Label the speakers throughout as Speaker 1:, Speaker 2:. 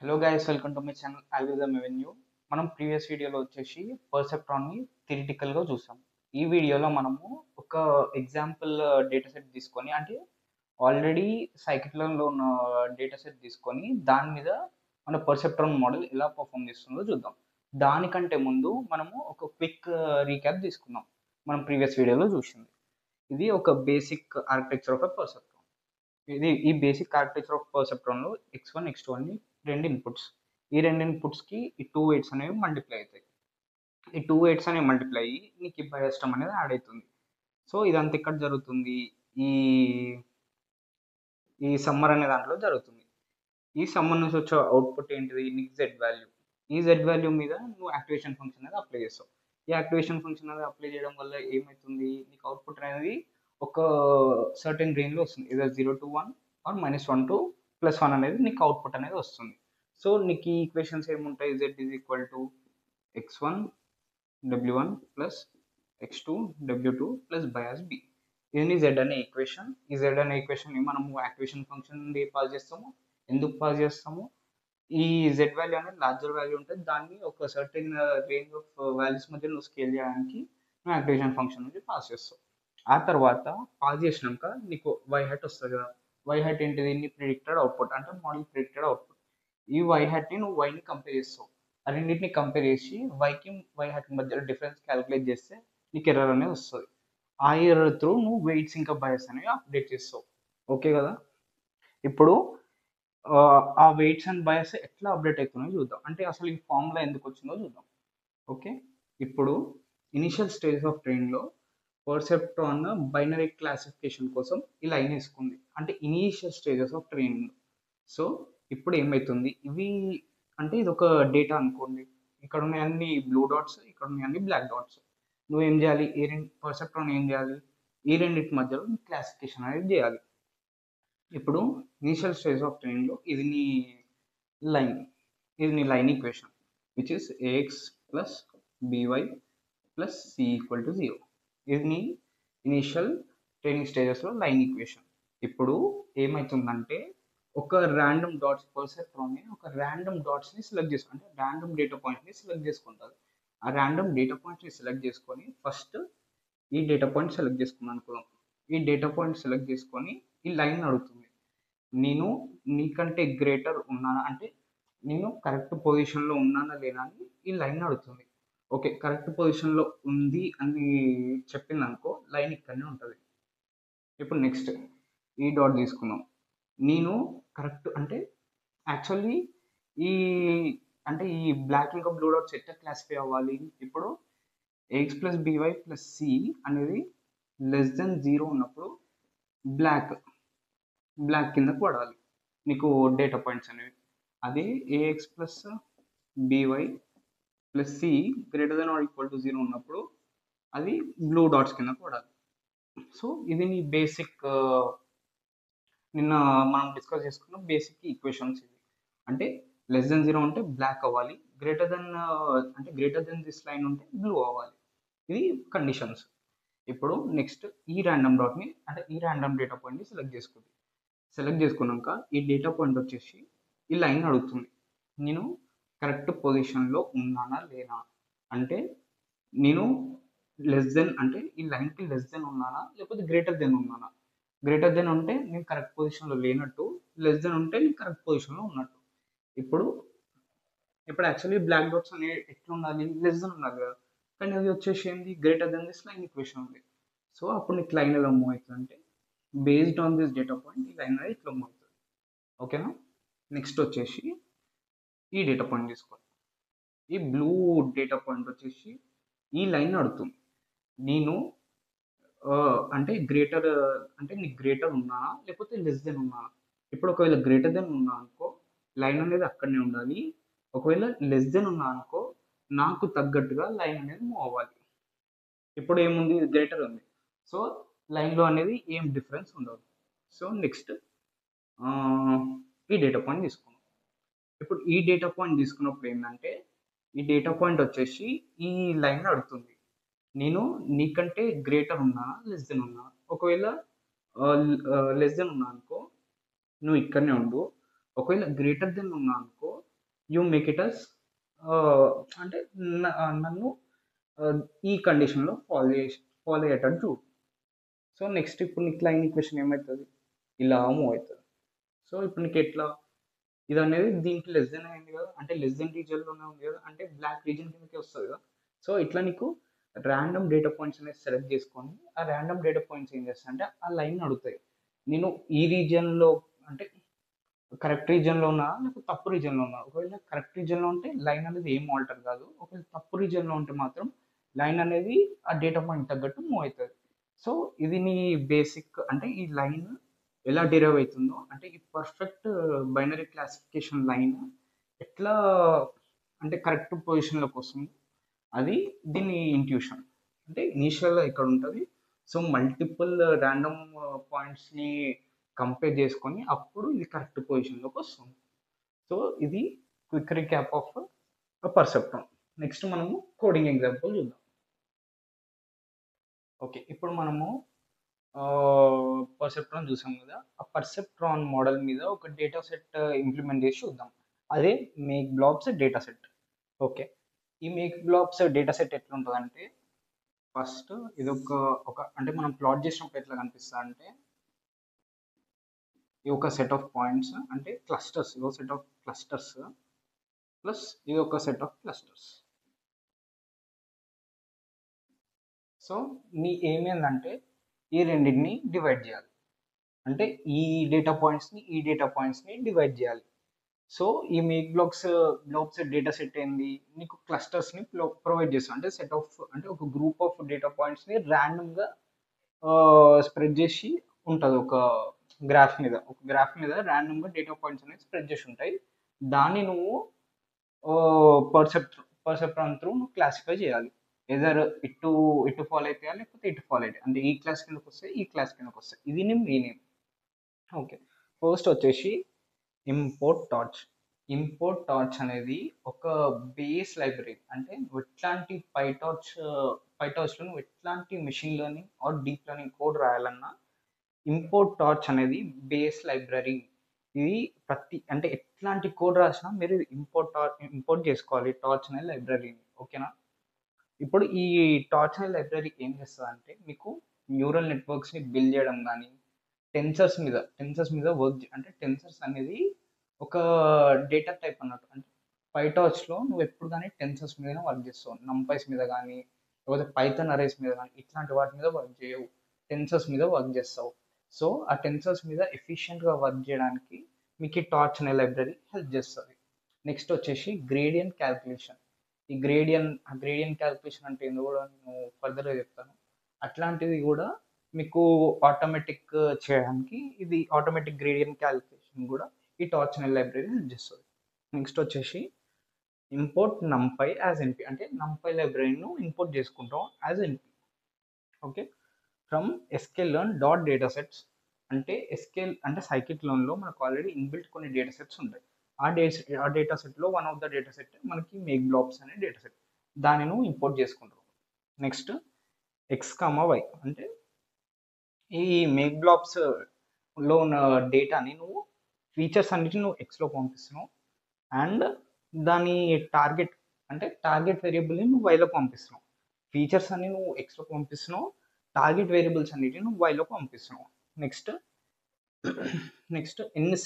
Speaker 1: Hello guys, welcome to my channel అల్విజమ్ avenue. మనం previous వీడియోలో వచ్చేసి పర్సెప్ట్రాన్ని థియరిటికల్గా చూసాం. ఈ వీడియోలో మనము ఒక ఎగ్జాంపుల్ డేటా సెట్ తీసుకొని, అంటే ఆల్రెడీ సైకిట్లలో ఉన్న డేటా సెట్ తీసుకొని దాని మీద మన పర్సెప్ట్రాన్ మోడల్ ఎలా పర్ఫామ్ చేస్తుందో చూద్దాం. దానికంటే ముందు మనము ఒక క్విక్ రీక్యాప్ తీసుకుందాం. మనం ప్రీవియస్ వీడియోలో చూసింది ఇది ఒక బేసిక్ ఆర్కిటెక్చర్ ఆఫ్ పర్సెప్ట్రాన్. ఈ basic architecture of పర్సెప్ట్రాన్లో x1 x2 అని రెండు ఇన్పుట్స్. ఈ రెండు ఇన్పుట్స్కి ఈ టూ వెయిట్స్ అనేవి మల్టిప్లై అవుతాయి. ఈ టూ వెయిట్స్ అనేవి మల్టిప్లై అయ్యి నీకు ఈ బయోస్టమ్ అనేది యాడ్ అవుతుంది. సో ఇదంతా ఇక్కడ జరుగుతుంది, ఈ ఈ సమ్మర్ అనే దాంట్లో జరుగుతుంది. ఈ సమ్మర్ నుంచి వచ్చే అవుట్పుట్ ఏంటిది, నీకు జెడ్ వాల్యూ. ఈ జెడ్ వాల్యూ మీద నువ్వు యాక్టివేషన్ ఫంక్షన్ అనేది అప్లై చేస్తావు. ఈ యాక్టివేషన్ ఫంక్షన్ అనేది అప్లై చేయడం వల్ల ఏమవుతుంది, నీకు అవుట్పుట్ అనేది ఒక సర్టెన్ రేంజ్లో వస్తుంది. ఇదే 0 to 1 ఆర్ -1 to +1 అనేది నీకు అవుట్పుట్ అనేది వస్తుంది. సో నీకు ఈ ఈక్వేషన్స్ ఏముంటాయి, z is equal to x1 w1 plus x2 w2 plus bias b. ఇది నీ z అనే ఈక్వేషన్. ఈ z అనే ఈక్వేషన్ మనము యాక్టివేషన్ ఫంక్షన్ నుండి పాస్ చేస్తాము. ఎందుకు పాస్ చేస్తాము, ఈ z వాల్యూ అనేది లార్జర్ వాల్యూ ఉంటుంది, దాన్ని ఒక సర్టెన్ రేంజ్ ఆఫ్ వాల్యూస్ మధ్య నువ్వు స్కేల్ చేయడానికి నువ్వు యాక్టివేషన్ ఫంక్షన్ నుంచి పాస్ చేస్తావు. ఆ తర్వాత పాస్ చేసినాక నీకు y హ్యాట్ వస్తుంది కదా. y హ్యాట్ ఏంటిది, నీ ప్రిడిక్టెడ్ అవుట్పుట్, అంటే మోడల్ ప్రిడిక్టెడ్ అవుట్పుట్. ఈ y హ్యాట్ని నువ్వు y ని కంపేర్ చేస్తావు. ఆ రెండింటిని కంపేర్ చేసి y హ్యాట్ మధ్య డిఫరెన్స్ క్యాలిక్యులేట్ చేస్తే నీకు ఎర్రర్ అనేది వస్తుంది. ఆ ఎర్రర్ త్రూ నువ్వు వెయిట్స్ ఇంకా బయస్ అనేవి అప్డేట్ చేస్తావు. ఓకే కదా. ఇప్పుడు ఆ వెయిట్స్ అండ్ బయస్ ఎట్లా అప్డేట్ అవుతున్నాయో చూద్దాం. అంటే అసలు ఈ ఫార్ములా ఎందుకు వచ్చిందో చూద్దాం. ఓకే, ఇప్పుడు ఇనిషియల్ స్టేజ్ ఆఫ్ ట్రైన్లో పర్సెప్ట్రాన్ బైనరీ క్లాసిఫికేషన్ కోసం ఈ లైన్ వేసుకుంది, అంటే initial stages of training. So ఇప్పుడు ఏమవుతుంది, ఇవి అంటే ఇది ఒక డేటా అనుకోండి. ఇక్కడ ఉన్న అన్ని బ్లూ డాట్స్, ఇక్కడ ఉన్న అన్ని బ్లాక్ డాట్స్. నువ్వేం చేయాలి, ఈ రెండు పర్సెప్ట్రాన్ ఏం చేయాలి, ఈ రెండింటి మధ్యలో క్లాసిఫికేషన్ అనేది చేయాలి. ఇప్పుడు ఇనిషియల్ స్టేజ్ ఆఫ్ ట్రైనింగ్లో ఇది నీ లైన్, ఇది నీ line equation which is ax plus by plus c equal to 0. ఇది నీ ఇనిషియల్ ట్రైనింగ్ స్టేజెస్లో లైన్ ఈక్వేషన్. ఇప్పుడు ఏమవుతుందంటే ఒక ర్యాండమ్ డాట్స్ పర్సెప్ట్రాన్ ఒక ర్యాండమ్ డాట్స్ని సెలెక్ట్ చేసుకుంటే, అంటే ర్యాండమ్ డేటా పాయింట్ని సెలెక్ట్ చేసుకుంటారు. ఆ ర్యాండమ్ డేటా పాయింట్ని సెలెక్ట్ చేసుకొని ఫస్ట్ ఈ డేటా పాయింట్ సెలెక్ట్ చేసుకున్నాను అనుకున్నాం. ఈ డేటా పాయింట్ సెలెక్ట్ చేసుకొని ఈ లైన్ అడుగుతుంది, నేను నీకంటే గ్రేటర్ ఉన్నానా, అంటే నేను కరెక్ట్ పొజిషన్లో ఉన్నానా లేనా అని ఈ లైన్ అడుగుతుంది. ఓకే, కరెక్ట్ పొజిషన్లో ఉంది అని చెప్పింది అనుకో, లైన్ ఇక్కడనే ఉంటుంది. ఇప్పుడు నెక్స్ట్ ఈ డాట్ తీసుకుందాం. నేను కరెక్ట్ అంటే యాక్చువల్లీ ఈ అంటే ఈ బ్లాక్ ఇంకా బ్లూ డాట్స్ ఎట్లా క్లాసిఫై అవ్వాలి, ఇప్పుడు x plus b y plus c అనేది <0 ఉన్నప్పుడు బ్లాక్ కిందకు పడాలి నీకు డేటా పాయింట్స్ అనేవి. అదే a x plus b y plus c >= 0 ఉన్నప్పుడు అది బ్లూ డాట్స్ కింద పడాలి. సో ఇది నీ బేసిక్ నిన్న మనం డిస్కస్ చేసుకున్న బేసిక్ ఈక్వేషన్స్ ఇవి. అంటే <0 ఉంటే బ్లాక్ అవ్వాలి, గ్రేటర్ దెన్ దిస్ లైన్ ఉంటే బ్లూ అవ్వాలి. ఇది కండిషన్స్. ఇప్పుడు నెక్స్ట్ ఈ ర్యాండమ్ డాట్ని, అంటే ఈ ర్యాండమ్ డేటా పాయింట్ని సెలెక్ట్ చేసుకున్నాక ఈ డేటా పాయింట్ వచ్చేసి ఈ లైన్ అడుగుతుంది, నేను కరెక్ట్ పొజిషన్లో ఉన్నానా లేనా, అంటే నేను అంటే ఈ లైన్కి ఉన్నానా లేకపోతే గ్రేటర్ దెన్ ఉన్నానా. గ్రేటర్ దెన్ ఉంటే నేను కరెక్ట్ పొజిషన్లో లేనట్టు, ఉంటే నేను కరెక్ట్ పొజిషన్లో ఉన్నట్టు. ఇప్పుడు యాక్చువల్లీ బ్లాక్ డాట్స్ అనేవి ఎట్లా ఉండాలి, ఉండాలి కదా. కానీ అది వచ్చేసి ఏంది, greater than this line equation ఉంది. సో అప్పుడు నీకు లైన్ ఎలా మూవ్ అవుతుంది అంటే, based on this data point ఈ లైన్ అనేది ఇట్లా మూవ్ అవుతుంది. ఓకేనా. నెక్స్ట్ వచ్చేసి ఈ డేటా పాయింట్ తీసుకోవాలి. ఈ బ్లూ డేటా పాయింట్ వచ్చేసి ఈ లైన్ అడుగుతుంది, నేను అంటే నీకు గ్రేటర్ ఉన్నానా లేకపోతే ఉన్నానా. ఇప్పుడు ఒకవేళ గ్రేటర్ దెన్ ఉన్నా అనుకో, లైన్ అనేది అక్కడనే ఉండాలి. ఒకవేళ ఉన్నా అనుకో, నాకు తగ్గట్టుగా లైన్ అనేది మూవ్ అవ్వాలి. ఇప్పుడు ఏముంది, గ్రేటర్ ఉంది, సో లైన్లో అనేది ఏం డిఫరెన్స్ ఉండదు. సో నెక్స్ట్ ఈ డేటా పాయింట్ తీసుకున్నాం. ఇప్పుడు ఈ డేటా పాయింట్ తీసుకున్నప్పుడు ఏంటంటే, ఈ డేటా పాయింట్ వచ్చేసి ఈ లైన్ అడుగుతుంది, నేను నీకంటే గ్రేటర్ ఉన్నానా ఉన్నానా. ఒకవేళ ఉన్నా అనుకో, నువ్వు ఇక్కడనే ఉండు. ఒకవేళ గ్రేటర్ దెన్ ఉన్నా అనుకో, యూ మేక్ ఇట్ అస్ అంటే నన్ను ఈ కండిషన్లో ఫాలో అయ్యేటట్టు చూడు. సో నెక్స్ట్ ఇప్పుడు నీకు లైన్ ఈక్వేషన్ ఏమవుతుంది, ఇలా మూవ్ అవుతుంది. సో ఇప్పుడు నీకు ఎట్లా ఇది అనేది దీనికి లెస్ దెన్ అయింది కదా, అంటే లెస్ దెన్ రీజియన్లోనే ఉంది కదా, అంటే బ్లాక్ రీజియన్ కిందకి వస్తుంది కదా. సో ఇట్లా నీకు ర్యాండమ్ డేటా పాయింట్స్ అనేది సెలెక్ట్ చేసుకొని ఆ ర్యాండమ్ డేటా పాయింట్స్ ఏం చేస్తా అంటే ఆ లైన్ అడుగుతాయి, నేను ఈ రీజియన్లో అంటే కరెక్ట్ రీజియన్లో ఉన్నా లేకపోతే తప్పు రీజియన్లో ఉన్నా. ఒకవేళ కరెక్ట్ రీజియన్లో ఉంటే లైన్ అనేది ఏం ఆల్టర్ కాదు, ఒకవేళ తప్పు రీజియన్లో ఉంటే మాత్రం లైన్ అనేది ఆ డేటా పాయింట్ తగ్గట్టు మూవ్ అవుతుంది. సో ఇది నీ బేసిక్ అంటే ఈ లైన్ ఎలా డిరైవ్ అవుతుందో, అంటే ఈ పర్ఫెక్ట్ బైనరీ క్లాసిఫికేషన్ లైన్ ఎట్లా అంటే కరెక్ట్ పొజిషన్లోకి వస్తుంది, అది దీని ఇంట్యూషన్. అంటే ఇనీషియల్గా ఇక్కడ ఉంటుంది. సో మల్టిపుల్ ర్యాండమ్ పాయింట్స్ని కంపేర్ చేసుకొని అప్పుడు ఇది కరెక్ట్ పొజిషన్లోకి వస్తుంది. సో ఇది క్విక్ రీక్యాప్ ఆఫ్ పర్సెప్ట్రాన్. నెక్స్ట్ మనము కోడింగ్ ఎగ్జాంపుల్ చూద్దాం. ఓకే, ఇప్పుడు మనము పర్సెప్ట్రాన్ చూసాం కదా, ఆ పర్సెప్ట్రాన్ మోడల్ మీద ఒక డేటా సెట్ ఇంప్లిమెంట్ చేసి చూద్దాం. అదే make blobs data set. Okay, ఈ మేక్ బ్లాబ్స్ డేటా సెట్ ఎట్లా ఉంటుంది అంటే, ఫస్ట్ ఇది ఒక అంటే మనం ప్లాట్ చేసినప్పుడు ఎట్లా కనిపిస్తుంది అంటే, ఇది ఒక సెట్ ఆఫ్ పాయింట్స్ అంటే క్లస్టర్స్, ఇది ఒక సెట్ ఆఫ్ క్లస్టర్స్ ప్లస్ ఇది ఒక సెట్ ఆఫ్ క్లస్టర్స్. సో నీ ఏమేందంటే ఈ రెండింటిని డివైడ్ చేయాలి, అంటే ఈ డేటా పాయింట్స్ని ఈ డేటా పాయింట్స్ని డివైడ్ చేయాలి. సో ఈ మేక్ బ్లాబ్స్ డేటా సెట్ ఏంది, నీకు క్లస్టర్స్ని ప్రొవైడ్ చేస్తాం, అంటే సెట్ ఆఫ్ అంటే ఒక గ్రూప్ ఆఫ్ డేటా పాయింట్స్ని ర్యాండమ్గా స్ప్రెడ్ చేసి ఉంటుంది. ఒక గ్రాఫ్ మీద ర్యాండమ్గా డేటా పాయింట్స్ అనేది స్ప్రెడ్ చేసి ఉంటాయి. దాన్ని నువ్వు పర్సెప్ట్రాన్ త్రూ నువ్వు క్లాసిఫై చేయాలి. ఎదర్ ఇటు ఫాలో అయిపోయాలి లేకపోతే ఇటు ఫాలో అయితే, అంటే ఈ క్లాస్ కిందకి వస్తాయి ఈ క్లాస్ కిందకి వస్తాయి. ఇది నేను మీనేం. ఓకే, ఫస్ట్ వచ్చేసి ఇంపోర్ట్ టార్చ్ అనేది ఒక బేస్ లైబ్రరీ. అంటే నువ్వు ఎట్లాంటి పైటార్చ్లో నువ్వు ఎట్లాంటి machine learning or deep learning code రాయాలన్నా ఇంపోర్ట్ టార్చ్ అనేది బేస్ లైబ్రరీ. ఇది అంటే ఎట్లాంటి కోడ్ రాసినా మీరు ఇంపోర్ట్ చేసుకోవాలి టార్చ్ అనే లైబ్రరీని. ఓకేనా, ఇప్పుడు ఈ టార్చ్ అనే లైబ్రరీ ఏం చేస్తుంది అంటే మీకు న్యూరల్ నెట్వర్క్స్ని బిల్డ్ చేయడం కానీ టెన్సర్స్ మీద వర్క్, అంటే టెన్సర్స్ అనేది ఒక డేటా టైప్ అన్నట్టు. అంటే పైటార్చ్లో నువ్వు ఎప్పుడు కానీ టెన్సర్స్ మీద వర్క్ చేస్తావు, నంపైస్ మీద కానీ లేకపోతే పైథాన్ అరేస్ మీద కానీ ఇట్లాంటి వాటి మీద వర్క్ చేయవు, టెన్సర్స్ మీద వర్క్ చేస్తావు. సో ఆ టెన్సర్స్ మీద ఎఫిషియెంట్గా వర్క్ చేయడానికి మీకు ఈ టార్చ్ అనే లైబ్రరీ హెల్ప్ చేస్తుంది. నెక్స్ట్ వచ్చేసి గ్రేడియంట్ క్యాల్కులేషన్. ఈ గ్రేడియంట్ క్యాల్కులేషన్ అంటే ఏందో కూడా నేను ఫర్దర్గా చెప్తాను. అట్లాంటిది కూడా మీకు ఆటోమేటిక్ చేయడానికి ఇది ఆటోమేటిక్ గ్రేడియంట్ క్యాల్కులేషన్ కూడా ఈ టార్చ్ అనే లైబ్రరీ హెల్ప్ చేస్తుంది. నెక్స్ట్ వచ్చేసి ఇంపోర్ట్ నంపై యాజ్ ఎన్పి, అంటే నంపై లైబ్రరీను ఇంపోర్ట్ చేసుకుంటాం as NP. Okay, from sklearn dot data sets. అంటే అంటే సైకిట్ లెర్న్లో మనకు ఆల్రెడీ ఇన్బిల్ట్ కొన్ని డేటా సెట్స్ ఉంటాయి. ఆ డేటా సెట్లో one of the data set మనకి మేక్ బ్లాబ్స్ అనే డేటా సెట్, దాన్ని నువ్వు ఇంపోర్ట్ చేసుకుంటావు. నెక్స్ట్ x, y, అంటే ఈ మేక్ బ్లాబ్స్లో ఉన్న డేటాని నువ్వు ఫీచర్స్ అన్నిటిని నువ్వు ఎక్స్లో పంపిస్తున్నావు, అండ్ దాని టార్గెట్ వేరియబుల్ని నువ్వు వైలో పంపిస్తున్నావు. ఫీచర్స్ అన్ని నువ్వు ఎక్స్లో పంపిస్తున్నావు, టార్గెట్ వేరియబుల్స్ అన్నిటిని నువ్వు వైలో పంపిస్తున్నావు. నెక్స్ట్ ఎన్ని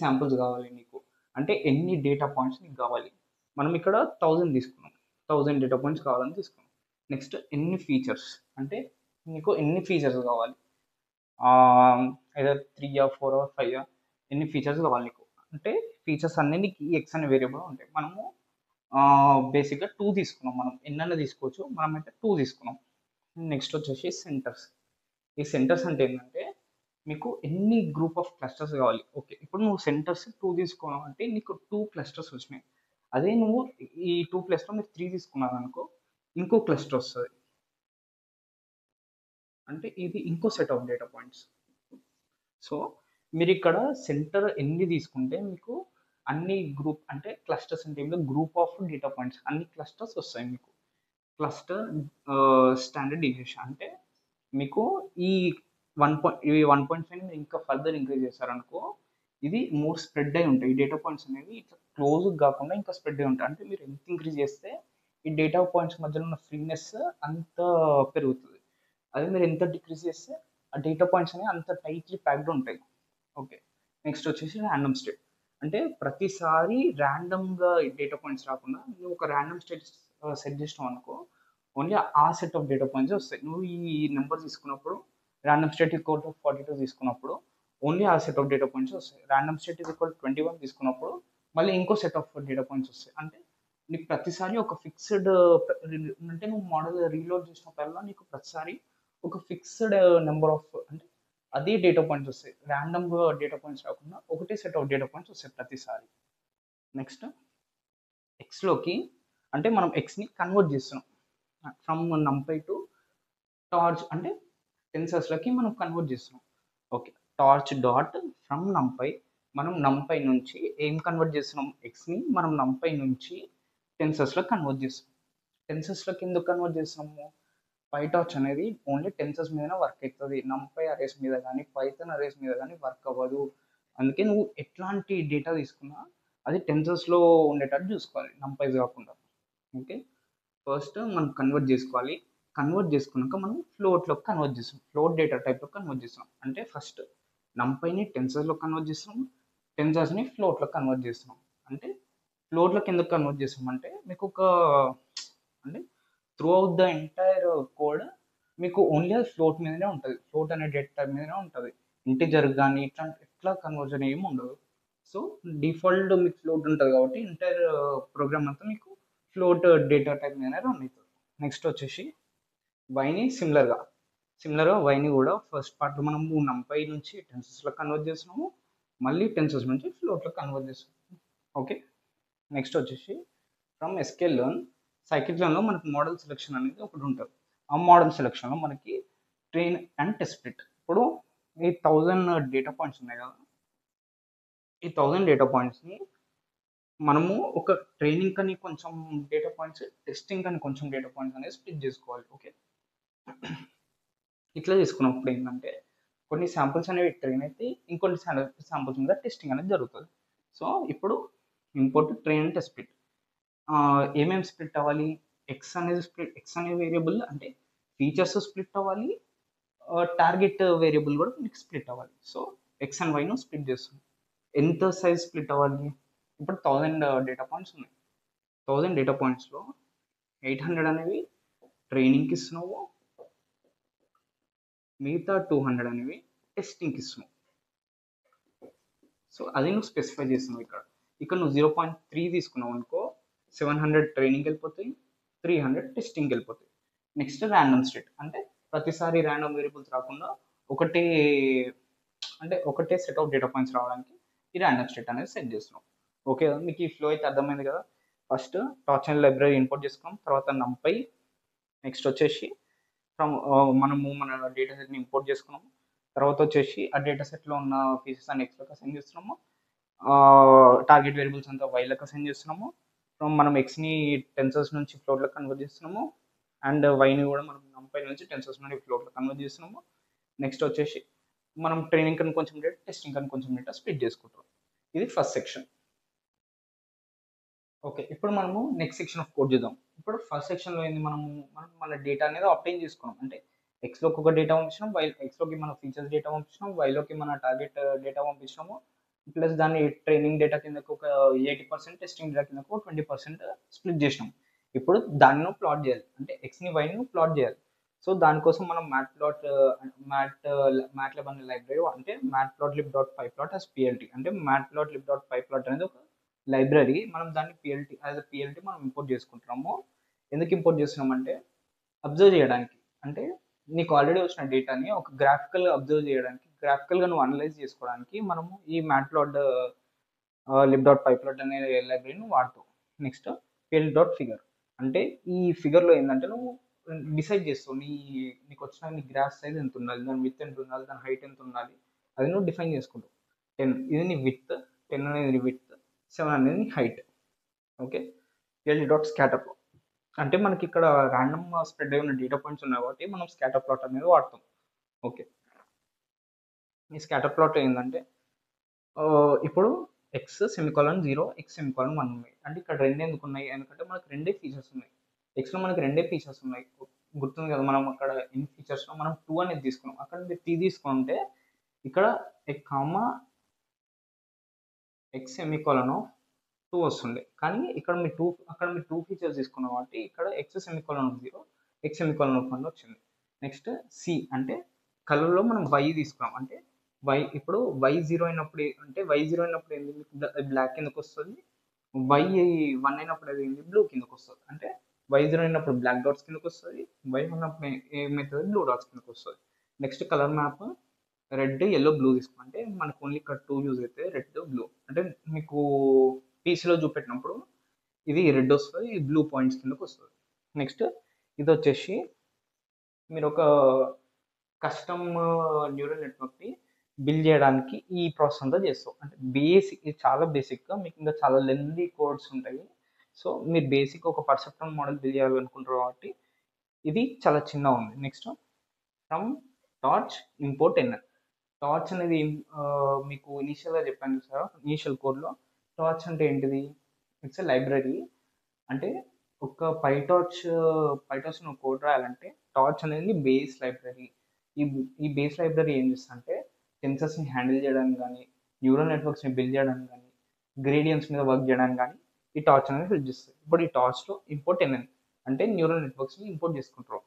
Speaker 1: శాంపుల్స్ కావాలి నీకు, అంటే ఎన్ని డేటా పాయింట్స్ నీకు కావాలి. మనం ఇక్కడ 1000 తీసుకున్నాం, 1000 డేటా పాయింట్స్ కావాలని తీసుకున్నాం. నెక్స్ట్ ఎన్ని ఫీచర్స్, అంటే నీకు ఎన్ని ఫీచర్స్ కావాలి, ఏదో 3 or 4 or 5 ఎన్ని ఫీచర్స్ కావాలి నీకు. అంటే ఫీచర్స్ అన్నీ నీకు ఈ ఎక్స్ అనే వేరియబుల్ ఉంటాయి. మనము బేసిక్గా 2 తీసుకున్నాం, మనం ఎన్నైనా తీసుకోవచ్చు, మనం అయితే 2 తీసుకున్నాం. నెక్స్ట్ వచ్చేసి ఈ సెంటర్స్ అంటే ఏంటంటే మీకు ఎన్ని గ్రూప్ ఆఫ్ క్లస్టర్స్ కావాలి. ఓకే, ఇప్పుడు నువ్వు సెంటర్స్ 2 తీసుకోవడం అంటే నీకు 2 క్లస్టర్స్ వచ్చినాయి. అదే నువ్వు ఈ 2 ప్లస్లో మీరు 3 తీసుకున్నారు అనుకో, ఇంకో క్లస్టర్ వస్తుంది, అంటే ఇది ఇంకో set of data points. So మీరు ఇక్కడ సెంటర్ ఎన్ని తీసుకుంటే మీకు అన్ని గ్రూప్ అంటే క్లస్టర్స్ అంటే ఏమిటో గ్రూప్ ఆఫ్ డేటా పాయింట్స్ అన్ని క్లస్టర్స్ వస్తాయి మీకు. క్లస్టర్ స్టాండర్డ్ డీవియేషన్ అంటే మీకు ఈ 1.5 ఇంకా ఫర్దర్ ఇంక్రీజ్ చేశారనుకో ఇది మోర్ స్ప్రెడ్ అయి ఉంటాయి. ఈ డేటా పాయింట్స్ అనేవి ఇట్లా క్లోజ్ కాకుండా ఇంకా స్ప్రెడ్ అయి ఉంటాయి. అంటే మీరు ఎంత ఇంక్రీజ్ చేస్తే ఈ డేటా పాయింట్స్ మధ్యలో ఉన్న ఫ్రీనెస్ అంత పెరుగుతుంది. అదే మీరు ఎంత డిక్రీజ్ చేస్తే ఆ డేటా పాయింట్స్ అనేవి అంత టైట్లీ ప్యాక్డ్ ఉంటాయి. ఓకే. నెక్స్ట్ వచ్చేసి ర్యాండమ్ స్టేట్. అంటే ప్రతిసారి ర్యాండమ్గా డేటా పాయింట్స్ రాకుండా నువ్వు ఒక ర్యాండమ్ స్టేట్ సెట్ చేసినావు అనుకో, ఓన్లీ ఆ సెట్ ఆఫ్ డేటా పాయింట్స్ వస్తాయి. నువ్వు ఈ నెంబర్ తీసుకున్నప్పుడు ర్యాండమ్ స్టేట్ ఈక్వల్ టు 42 తీసుకున్నప్పుడు ఓన్లీ ఆ సెట్ ఆఫ్ డేటా పాయింట్స్ వస్తాయి. ర్యాండమ్ స్టేట్ ఈక్వల్ టు 21 తీసుకున్నప్పుడు మళ్ళీ ఇంకో సెట్ ఆఫ్ డేటా పాయింట్స్ వస్తాయి. అంటే నీకు ప్రతిసారి ఒక ఫిక్స్డ్, అంటే నువ్వు మోడల్ రీలోడ్ చేసినప్పుడల్లా నీకు ప్రతిసారి ఒక ఫిక్స్డ్ నెంబర్ ఆఫ్, అంటే అదే డేటా పాయింట్స్ వస్తాయి. ర్యాండమ్గా డేటా పాయింట్స్ రాకుండా ఒకటే సెట్ ఆఫ్ డేటా పాయింట్స్ వస్తాయి ప్రతిసారి. నెక్స్ట్ ఎక్స్లోకి, అంటే మనం ఎక్స్ని కన్వర్ట్ చేస్తున్నాం ఫ్రమ్ నంపై టు టార్చ్, అంటే టెన్సర్స్లోకి మనం కన్వర్ట్ చేస్తున్నాం. ఓకే. టార్చ్ డాట్ ఫ్రమ్ నంపై, మనం నంపై నుంచి ఏం కన్వర్ట్ చేస్తున్నాం, ఎక్స్ని మనం నంపై నుంచి టెన్సర్స్లో కన్వర్ట్ చేస్తున్నాం. టెన్సర్స్లోకి ఎందుకు కన్వర్ట్ చేస్తున్నాము, పైటార్చ్ అనేది ఓన్లీ టెన్సర్స్ మీదనే వర్క్ అవుతుంది, నంపై అరేస్ మీద కానీ పైథాన్ అరేస్ మీద కానీ వర్క్ అవ్వదు. అందుకే నువ్వు ఎట్లాంటి డేటా తీసుకున్నా అది టెన్సర్స్లో ఉండేటట్టు చూసుకోవాలి, నంపైస్ కాకుండా. ఓకే. ఫస్ట్ మనం కన్వర్ట్ చేసుకోవాలి. కన్వర్ట్ చేసుకున్నాక మనం ఫ్లోట్లోకి కన్వర్ట్ చేస్తాం, ఫ్లోట్ డేటా టైప్లో కన్వర్ట్ చేస్తాం. అంటే ఫస్ట్ నంపైని టెన్సర్స్లో కన్వర్ట్ చేస్తాం, టెన్సర్స్ని ఫ్లోట్లో కన్వర్ట్ చేస్తున్నాం. అంటే ఫ్లోట్లోకి ఎందుకు కన్వర్ట్ చేస్తాం అంటే మీకు ఒక, అంటే through out the entire code మీకు ఓన్లీ అది ఫ్లోట్ మీదనే ఉంటుంది, ఫ్లోట్ అనే డేటా టైప్ మీదనే ఉంటుంది. ఇంటిజర్ కానీ ఎట్లా కన్వర్జన్ ఏమి ఉండదు. సో డిఫాల్ట్ మీకు ఫ్లోట్ ఉంటుంది కాబట్టి ఎంటైర్ ప్రోగ్రామ్ అంతా మీకు ఫ్లోట్ డేటా టైప్ మీదనే రన్ అవుతుంది. నెక్స్ట్ వచ్చేసి వైని సిమిలర్గా వైని కూడా ఫస్ట్ పార్ట్లో మనము నంపై నుంచి టెన్సెస్లో కన్వర్ట్ చేస్తున్నాము, మళ్ళీ టెన్సెస్ నుంచి ఫ్లోట్లో కన్వర్ట్ చేస్తున్నాము. ఓకే. నెక్స్ట్ వచ్చేసి ఫ్రమ్ ఎస్కేల్ లర్న్, సైకిల్ లర్న్లో మనకి మోడల్ సెలెక్షన్ అనేది ఒకటి ఉంటుంది. ఆ మోడల్ సెలెక్షన్లో మనకి ట్రైన్ అండ్ టెస్ట్ స్ప్లిట్. ఇప్పుడు ఈ 1000 డేటా పాయింట్స్ ఉన్నాయి కదా, ఈ 1000 డేటా పాయింట్స్ని మనము ఒక ట్రైనింగ్ అని కొంచెం డేటా పాయింట్స్, టెస్టింగ్ అని కొంచెం డేటా పాయింట్స్ అనేది స్ప్లిట్ చేసుకోవాలి. ఓకే. ఇట్లా చేసుకున్నప్పుడు ఏంటంటే కొన్ని శాంపుల్స్ అనేవి ట్రైన్ అయితే ఇంకొన్ని శాంపుల్స్ మీద టెస్టింగ్ అనేది జరుగుతుంది. సో ఇప్పుడు import train and test split. ఏమేమి స్ప్లిట్ అవ్వాలి, ఎక్స్ అనే వేరియబుల్ అంటే ఫీచర్స్ స్ప్లిట్ అవ్వాలి, టార్గెట్ వేరియబుల్ కూడా మీకు స్ప్లిట్ అవ్వాలి. So X and wine split చేస్తుంది. ఎంత సైజ్ స్ప్లిట్ అవ్వాలి, ఇప్పుడు 1000 డేటా పాయింట్స్ ఉన్నాయి. 1000 డేటా పాయింట్స్లో 800 అనేవి ట్రైనింగ్కి ఇస్తున్నావు, మిగతా 200 అనేవి టెస్టింగ్కి ఇస్తున్నావు. సో అది నువ్వు స్పెసిఫై చేస్తున్నావు ఇక్కడ నువ్వు 0.3 తీసుకున్నావు అనుకో, 700 ట్రైనింగ్కి వెళ్ళిపోతాయి, 300 టెస్టింగ్కి వెళ్ళిపోతాయి. నెక్స్ట్ ర్యాండమ్ స్టేట్, అంటే ప్రతిసారి ర్యాండమ్ వేరియబుల్స్ రాకుండా ఒకటే, అంటే ఒకటే సెట్ ఆఫ్ డేటా పాయింట్స్ రావడానికి ఈ ర్యాండమ్ స్టేట్ అనేది సెట్ చేస్తున్నాం. ఓకే. మీకు ఈ ఫ్లో అయితే అర్థమైంది కదా. First torch and library import చేసుకున్నాం, తర్వాత నంపై, నెక్స్ట్ వచ్చేసి ఫ్రమ్ మనము మన డేటా సెట్ని ఇంపోర్ట్ చేసుకున్నాము, తర్వాత వచ్చేసి ఆ డేటా సెట్లో ఉన్న ఫీచర్స్ అన్ని ఎక్స్లోకి అసైన్ చేస్తున్నాము, టార్గెట్ వేరియబుల్స్ అంతా వైలోకి అసైన్ చేస్తున్నాము, ఫ్రమ్ మనం ఎక్స్ని టెన్సర్స్ నుంచి ఫ్లోట్లోకి కన్వర్ట్ చేస్తున్నాము, అండ్ వైని కూడా మనం నంపై నుంచి టెన్సర్స్ నుండి ఫ్లోట్లో కన్వర్ట్ చేస్తున్నాము. నెక్స్ట్ వచ్చేసి మనం ట్రైనింగ్ కని కొంచెం డేటా, టెస్టింగ్ కని కొంచెం డేటా స్ప్లిట్ చేసుకుంటాం. ఇది ఫస్ట్ సెక్షన్. ఓకే. ఇప్పుడు మనము నెక్స్ట్ సెక్షన్ ఆఫ్ కోడ్ చూద్దాం. ఇప్పుడు ఫస్ట్ సెక్షన్లో ఏంది, మనం మన డేటా అనేది ఆబ్టైన్ చేసుకున్నాం. అంటే ఎక్స్లోకి ఒక డేటా పంపించినాం, ఎక్స్లోకి మన ఫీచర్స్ డేటా పంపించినాం, వైలోకి మన టార్గెట్ డేటా పంపించినాము, ప్లస్ దాన్ని ట్రైనింగ్ డేటా కిందకు ఒక 80%, టెస్టింగ్ డేటా కిందకు 20% స్ప్లిట్ చేసినాం. ఇప్పుడు దాన్ని ప్లాట్ చేయాలి, అంటే ఎక్స్ని వైని ప్లాట్ చేయాలి. సో దానికోసం మనం మ్యాట్లాబ్ అనే లైబ్రరీ, అంటే matplotlib.pyplot as PLT, అంటే matplotlib.pyplot అనేది ఒక లైబ్రరీ. మనం దాన్ని పిఎల్టీ మనం ఇంపోర్ట్ చేసుకుంటున్నాము. ఎందుకు ఇంపోర్ట్ చేస్తున్నామంటే అబ్జర్వ్ చేయడానికి, అంటే నీకు ఆల్రెడీ వచ్చిన డేటాని ఒక గ్రాఫికల్గా అబ్జర్వ్ చేయడానికి, గ్రాఫికల్గా నువ్వు అనలైజ్ చేసుకోవడానికి మనము ఈ matplotlib.pyplot అనే లైబ్రరీని వాడతావు. నెక్స్ట్ pl.figure, అంటే ఈ ఫిగర్లో ఏంటంటే నువ్వు డిసైడ్ చేస్తావు నీకు వచ్చిన నీ గ్రాఫ్ సైజ్ ఎంత ఉండాలి, దాని విత్ ఎంత ఉండాలి, దాని హైట్ ఎంత ఉండాలి, అది నువ్వు డిఫైన్ చేసుకుంటావు. 10 ఇది నీ విత్, 10 అనేది నీ విత్, 7 అనేది నీ హైట్. ఓకే. pl.scatter, అంటే మనకి ఇక్కడ ర్యాండమ్ స్ప్రెడ్ అయి ఉన్న డేటా పాయింట్స్ ఉన్నాయి కాబట్టి మనం స్కాటర్ ప్లాట్ అనేది వాడతాం. ఓకే. ఈ స్కాటర్ ప్లాట్ ఏంటంటే ఇప్పుడు ఎక్స్ సెమికాలన్ 0 ఎక్స్ సెమికాలన్ 1 ఉన్నాయి. అంటే ఇక్కడ రెండు ఎందుకు ఉన్నాయి? ఎందుకంటే మనకు రెండే ఫీచర్స్ ఉన్నాయి. ఎక్స్లో మనకి రెండే ఫీచర్స్ ఉన్నాయి. గుర్తుంది కదా, మనం అక్కడ ఎన్ని ఫీచర్స్లో మనం 2 అనేది తీసుకున్నాం. అక్కడ మీరు 3 తీసుకుంటే ఇక్కడ కామా ఎక్స్ సెమికాలన్ 2 వస్తుండే. కానీ ఇక్కడ మీరు అక్కడ మీరు 2 ఫీచర్స్ తీసుకున్నాం కాబట్టి ఇక్కడ ఎక్స్ సెమికాలన్ 0 ఎక్స్ సెమికాలన్ 1 వచ్చింది. నెక్స్ట్ సి అంటే కలర్లో మనం వై తీసుకున్నాం. అంటే వై ఇప్పుడు వై 0 అయినప్పుడు అంటే వై 0 అయినప్పుడు ఏంది, బ్లాక్ కిందకు వస్తుంది. వై 1 అయినప్పుడు అది ఏంది, బ్లూ కిందకు వస్తుంది. అంటే వై 0 అయినప్పుడు బ్లాక్ డాట్స్ కిందకు వస్తుంది. వై ఉన్నప్పుడు ఏమవుతుంది, బ్లూ డాట్స్ కిందకు వస్తుంది. Next colour map red yellow blue తీసుకుంటే మనకు ఓన్లీ ఇక్కడ 2 యూజ్ అయితే రెడ్ బ్లూ. అంటే మీకు పీసీలో చూపెట్టినప్పుడు ఇది రెడ్ వస్తుంది, ఇది బ్లూ పాయింట్స్ కిందకు వస్తుంది. నెక్స్ట్ ఇది వచ్చేసి మీరు ఒక కస్టమ్ న్యూరల్ నెట్వర్క్ని బిల్డ్ చేయడానికి ఈ ప్రాసెస్ అంతా చేస్తాం. అంటే బేసిక్, ఇది చాలా బేసిక్గా, మీకు ఇంకా చాలా లెంతీ కోడ్స్ ఉంటాయి. సో మీరు బేసిక్ ఒక పర్సెప్ట్రాన్ మోడల్ బిల్డ్ చేయాలనుకుంటారు కాబట్టి ఇది చాలా చిన్నగా ఉంది. Next from torch import n. Torch అనేది మీకు ఇనీషియల్గా చెప్పాను సార్, ఇనీషియల్ కోడ్లో టార్చ్ అంటే ఏంటిది, ఇట్స్ ఎ లైబ్రరీ. అంటే ఒక పైటార్చ్ నువ్వు కోడ్ రాయాలంటే టార్చ్ అనేది బేస్ లైబ్రరీ. ఈ బేస్ లైబ్రరీ ఏం చేస్తుందంటే సెన్సర్స్ని హ్యాండిల్ చేయడానికి కానీ, న్యూరల్ నెట్వర్క్స్ని బిల్డ్ చేయడానికి కానీ, గ్రేడియన్స్ మీద వర్క్ చేయడానికి కానీ ఈ టార్చ్ అనేది హెల్ప్ చేస్తుంది. ఇప్పుడు ఈ టార్చ్లో ఇంపోర్ట్ ఎన్ఎన్ అంటే న్యూరల్ నెట్వర్క్స్ని ఇంపోర్ట్ చేసుకుంటారు.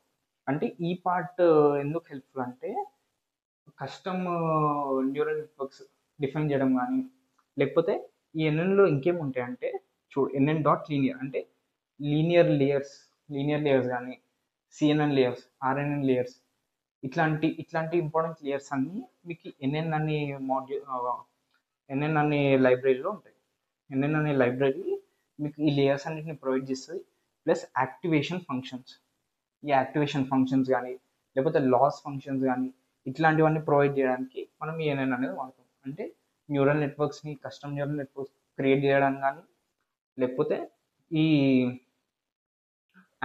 Speaker 1: అంటే ఈ పార్ట్ ఎందుకు హెల్ప్ఫుల్ అంటే కస్టమ్ న్యూరల్ నెట్వర్క్స్ డిఫైన్ చేయడం కానీ, లేకపోతే ఈ ఎన్ఎన్లో ఇంకేం ఉంటాయంటే చూడు, ఎన్ఎన్ డాట్ లీనియర్ అంటే లీనియర్ లేయర్స్ కానీ, సిఎన్ఎన్ లేయర్స్, ఆర్ఎన్ఎన్ లేయర్స్, ఇట్లాంటి ఇంపార్టెంట్ లేయర్స్ అన్నీ మీకు ఎన్ఎన్ అనే లైబ్రరీలో ఉంటాయి. ఎన్ఎన్ అనే లైబ్రరీ మీకు ఈ లేయర్స్ అన్నిటిని ప్రొవైడ్ చేస్తుంది. ప్లస్ యాక్టివేషన్ ఫంక్షన్స్, ఈ యాక్టివేషన్ ఫంక్షన్స్ కానీ, లేకపోతే లాస్ ఫంక్షన్స్ కానీ, ఇట్లాంటివన్నీ ప్రొవైడ్ చేయడానికి మనం ఈ ఎన్ఎన్ అనేది వాడతాం. అంటే న్యూరల్ నెట్వర్క్స్ని, కస్టమ్ న్యూరల్ నెట్వర్క్స్ క్రియేట్ చేయడానికి కానీ, లేకపోతే ఈ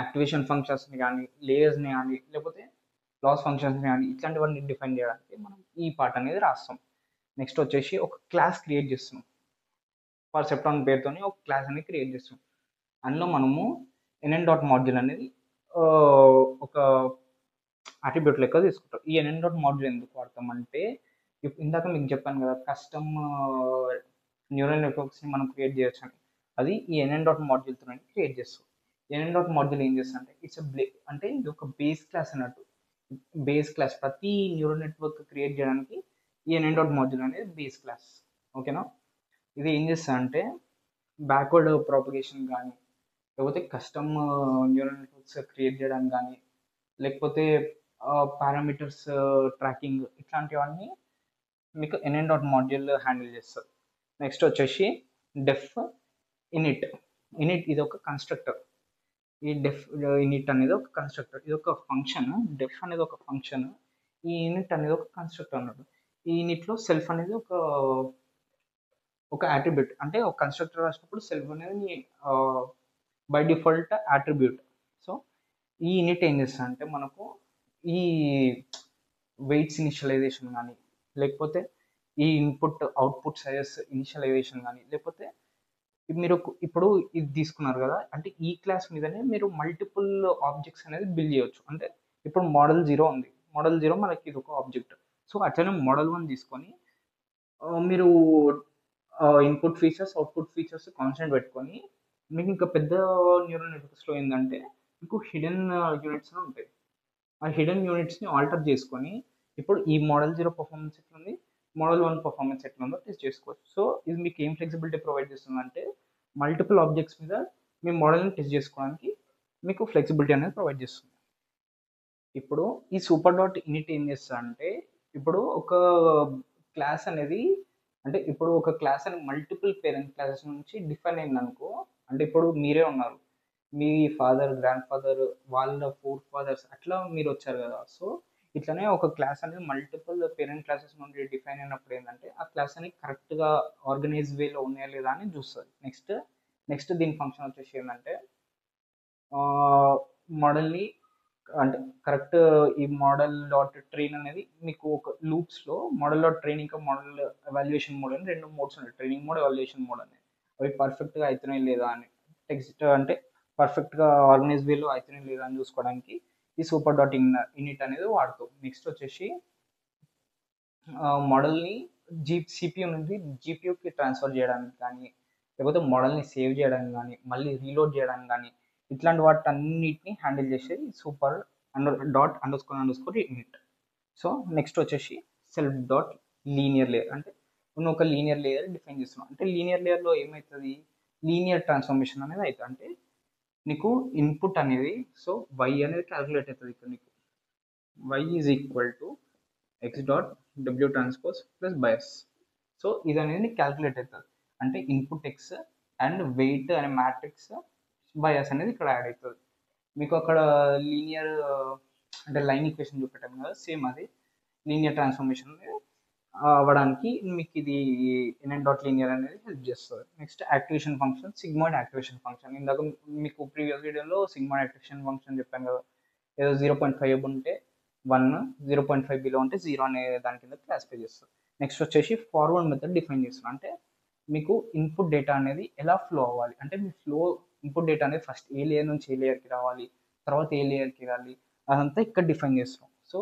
Speaker 1: యాక్టివేషన్ ఫంక్షన్స్ని కానీ, లేయర్స్ని కానీ, లేకపోతే లాస్ ఫంక్షన్స్ని కానీ, ఇట్లాంటివన్నీ డిఫైన్ చేయడానికి మనం ఈ పార్ట్ అనేది రాస్తాం. నెక్స్ట్ వచ్చేసి ఒక క్లాస్ క్రియేట్ చేస్తున్నాం. పర్సెప్ట్రాన్ పేరుతోని ఒక క్లాస్ అనేది క్రియేట్ చేస్తున్నాం. అందులో మనము ఎన్ఎన్ డాట్ మాడ్యూల్ అనేది ఒక అట్రిబ్యూట్ లెక్క తీసుకుంటాం. ఈ ఎన్ఎన్ డాట్ మాడ్యూల్ ఎందుకు వాడతాం అంటే ఇందాక మీకు చెప్పాను కదా, కస్టమ్ న్యూరల్ నెట్వర్క్స్ని మనం క్రియేట్ చేయొచ్చు అని. అది ఈ ఎన్ఎన్ డాట్ మాడ్యూల్తో క్రియేట్ చేస్తాం. ఎన్ఎన్ డాట్ మాడ్యూల్ ఏం చేస్తా అంటే ఇట్స్ అంటే ఇది ఒక బేస్ క్లాస్ అన్నట్టు. బేస్ క్లాస్ ప్రతి న్యూరల్ నెట్వర్క్ క్రియేట్ చేయడానికి ఈ ఎన్ఎన్ డాట్ మాడ్యూల్ అనేది బేస్ క్లాస్. ఓకేనా. ఇది ఏం చేస్తా అంటే బ్యాక్వర్డ్ ప్రాపగేషన్ కానీ, లేకపోతే కస్టమ్ న్యూరల్ నెట్వర్క్స్ క్రియేట్ చేయడానికి కానీ, లేకపోతే పారామీటర్స్ ట్రాకింగ్, ఇట్లాంటివన్నీ మీకు ఎన్ఎన్ డాట్ మాడ్యూల్ హ్యాండిల్ చేస్తుంది. నెక్స్ట్ వచ్చేసి డెఫ్ ఇనిట్. ఇది ఒక కన్స్ట్రక్టర్. ఈ డెఫ్ ఇనిట్ అనేది ఒక కన్స్ట్రక్టర్, ఇది ఒక ఫంక్షన్. డెఫ్ అనేది ఒక ఫంక్షన్, ఈ ఇనిట్ అనేది ఒక కన్స్ట్రక్టర్ అన్నట్టు. ఈ ఇనిట్లో సెల్ఫ్ అనేది ఒక అట్రిబ్యూట్. అంటే ఒక కన్స్ట్రక్టర్ రాసినప్పుడు సెల్ఫ్ అనేది బై డిఫాల్ట్ అట్రిబ్యూట్. సో ఈ యూనిట్ ఏం చేస్తా అంటే మనకు ఈ వెయిట్స్ ఇనిషియలైజేషన్ కానీ, లేకపోతే ఈ ఇన్పుట్ అవుట్పుట్ సైజెస్ ఇనిషియలైజేషన్ కానీ, లేకపోతే మీరు ఇప్పుడు ఇది తీసుకున్నారు కదా, అంటే ఈ క్లాస్ మీదనే మీరు మల్టిపుల్ ఆబ్జెక్ట్స్ అనేది బిల్డ్ చేయొచ్చు. అంటే ఇప్పుడు మోడల్ 0 ఉంది, మోడల్ 0 మనకి ఇది ఒక ఆబ్జెక్ట్. సో అట్లనే మోడల్ 1 తీసుకొని మీరు input features output features constant పెట్టుకొని, మీకు ఇంకా పెద్ద న్యూరల్ నెట్వర్క్స్లో ఏంటంటే మీకు హిడెన్ యూనిట్స్ ఉంటాయి. ఆ హిడెన్ యూనిట్స్ని ఆల్టర్ చేసుకొని ఇప్పుడు ఈ మోడల్ 0 పర్ఫార్మెన్స్ ఎట్లుంది, మోడల్ 1 పర్ఫార్మెన్స్ ఎట్లుందో టెస్ట్ చేసుకోవచ్చు. సో ఇది మీకు ఏం ఫ్లెక్సిబిలిటీ ప్రొవైడ్ చేస్తుందంటే మల్టిపుల్ ఆబ్జెక్ట్స్ మీద మీ మోడల్ని టెస్ట్ చేసుకోవడానికి మీకు ఫ్లెక్సిబిలిటీ అనేది ప్రొవైడ్ చేస్తుంది. ఇప్పుడు ఈ సూపర్ డాట్ ఇనిట్ ఏం చేస్తా అంటే ఇప్పుడు ఒక క్లాస్ అనేది, అంటే ఇప్పుడు ఒక క్లాస్ అని మల్టిపుల్ పేరెంట్ క్లాసెస్ నుంచి డిఫైన్ అయింది అనుకో. అంటే ఇప్పుడు మీరే ఉన్నారు, మీ ఫాదర్, గ్రాండ్ ఫాదర్, వాళ్ళ ఫాదర్స్ అట్లా మీరు వచ్చారు కదా. సో ఇట్లనే ఒక క్లాస్ అనేది మల్టిపుల్ పేరెంట్ క్లాసెస్ నుండి డిఫైన్ అయినప్పుడు ఏంటంటే ఆ క్లాస్ అనేది కరెక్ట్గా ఆర్గనైజ్ వేలో ఉన్నాయా లేదా అని చూస్తుంది. నెక్స్ట్ దీని ఫంక్షన్ వచ్చేసి ఏంటంటే మోడల్ని అంటే కరెక్ట్ ఈ మోడల్ డాట్ ట్రైన్ అనేది మీకు ఒక లూప్స్లో మోడల్ డాట్ ట్రైన్ ఇంకా మోడల్ ఎవాల్యుయేషన్ మోడ్ అని రెండు మోడ్స్ ఉన్నాయి, ట్రైనింగ్ మోడ్ ఎవాల్యుయేషన్ మోడ్ అని. అవి పర్ఫెక్ట్గా అవుతున్నాయి లేదా అని టెక్స్ట్ అంటే పర్ఫెక్ట్గా ఆర్గనైజ్ వేలో అవుతున్నాయి లేదా అని చూసుకోవడానికి ఈ సూపర్ డాట్ ఇన్ఇట్ అనేది వాడుతాం. నెక్స్ట్ వచ్చేసి మోడల్ని సిపియూ నుండి జీపీయూకి ట్రాన్స్ఫర్ చేయడానికి కానీ, లేకపోతే మోడల్ని సేవ్ చేయడానికి కానీ, మళ్ళీ రీలోడ్ చేయడానికి కానీ, ఇట్లాంటి వాటన్నిటిని హ్యాండిల్ చేసేది సూపర్ డాట్ ఇన్ఇట్. సో నెక్స్ట్ వచ్చేసి సెల్ఫ్ డాట్ లీనియర్ లేయర్. అంటే నువ్వు ఒక లీనియర్ లేయర్ డిఫైన్ చేస్తున్నావు అంటే లీనియర్ లేయర్లో ఏమవుతుంది, లీనియర్ ట్రాన్స్ఫర్మేషన్ అనేది అవుతుంది. అంటే నీకు ఇన్పుట్ అనేది సో వై అనేది క్యాలిక్యులేట్ అవుతుంది. ఇక్కడ నీకు y is equal to x dot డబ్ల్యూ ట్రాన్స్పోజ్ ప్లస్ బయస్. సో ఇది అనేది క్యాలిక్యులేట్ అవుతుంది. అంటే ఇన్పుట్ ఎక్స్ అండ్ వెయిట్ అనే మ్యాట్రిక్స్ బయాస్ అనేది ఇక్కడ యాడ్ అవుతుంది. మీకు అక్కడ లీనియర్ అంటే లైన్ ఈక్వేషన్ చూపెట్టాము కదా, సేమ్ అది లీనియర్ ట్రాన్స్ఫర్మేషన్ అవ్వడానికి మీకు ఇది ఎన్ఎన్ డాట్ లీనియర్ అనేది హెల్ప్ చేస్తుంది. Next activation function, sigmoid activation function. ఇందాక మీకు ప్రీవియస్ వీడియోలో సిగ్మాయిడ్ యాక్టివేషన్ ఫంక్షన్ చెప్పాను కదా, ఏదో 0.5 ఉంటే 1, 0.5 బిలో ఉంటే 0 అనే దాని కింద క్లాసిఫై చేస్తుంది. నెక్స్ట్ వచ్చేసి ఫార్వర్డ్ మెథడ్ డిఫైన్ చేస్తున్నాం. అంటే మీకు ఇన్పుట్ డేటా అనేది ఎలా ఫ్లో అవ్వాలి, అంటే మీ ఇన్పుట్ డేటా అనేది ఫస్ట్ ఏ లేయర్ నుంచి ఏ లేయర్కి రావాలి, తర్వాత ఏ లేయర్కి వెళ్ళాలి, అదంతా ఇక్కడ డిఫైన్ చేస్తున్నాం. సో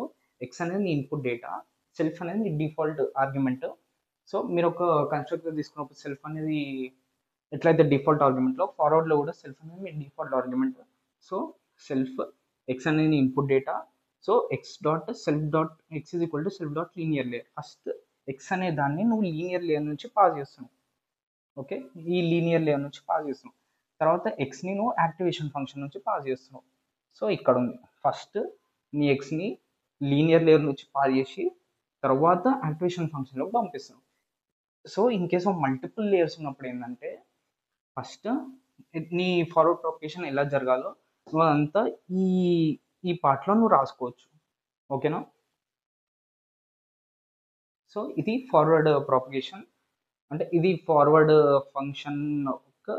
Speaker 1: ఎక్స్ అనేది నీ ఇన్పుట్ డేటా, సెల్ఫ్ అనేది నీ డిఫాల్ట్ ఆర్గ్యుమెంట్. సో మీరు ఒక కన్స్ట్రక్టర్ తీసుకున్నప్పుడు సెల్ఫ్ అనేది ఎట్లయితే డిఫాల్ట్ ఆర్గ్యుమెంట్లో, ఫార్వర్డ్లో కూడా సెల్ఫ్ అనేది మీ default argument. So self X అనేది input data. So X dot self dot X is equal to self dot linear layer. First X అనే దాన్ని నువ్వు లీనియర్ లేయర్ నుంచి పాస్ చేస్తున్నావు. ఓకే, ఈ లీనియర్ లేయర్ నుంచి పాస్ చేస్తున్నావు. తర్వాత ఎక్స్ని నువ్వు యాక్టివేషన్ ఫంక్షన్ నుంచి పాస్ చేస్తున్నావు. సో ఇక్కడ ఉంది ఫస్ట్ నీ ఎక్స్ని లీనియర్ లేయర్ నుంచి పాస్ చేసి తర్వాత యాక్టివేషన్ ఫంక్షన్లోకి పంపిస్తున్నావు. So in case of multiple layers ఉన్నప్పుడు ఏంటంటే ఫస్ట్ నీ ఫార్వర్డ్ ప్రొపగేషన్ ఎలా జరగాలో నువ్వు అదంతా ఈ ఈ పార్ట్లో నువ్వు రాసుకోవచ్చు. ఓకేనా? సో ఇది ఫార్వర్డ్ ప్రాపగేషన్, అంటే ఇది ఫార్వర్డ్ ఫంక్షన్ యొక్క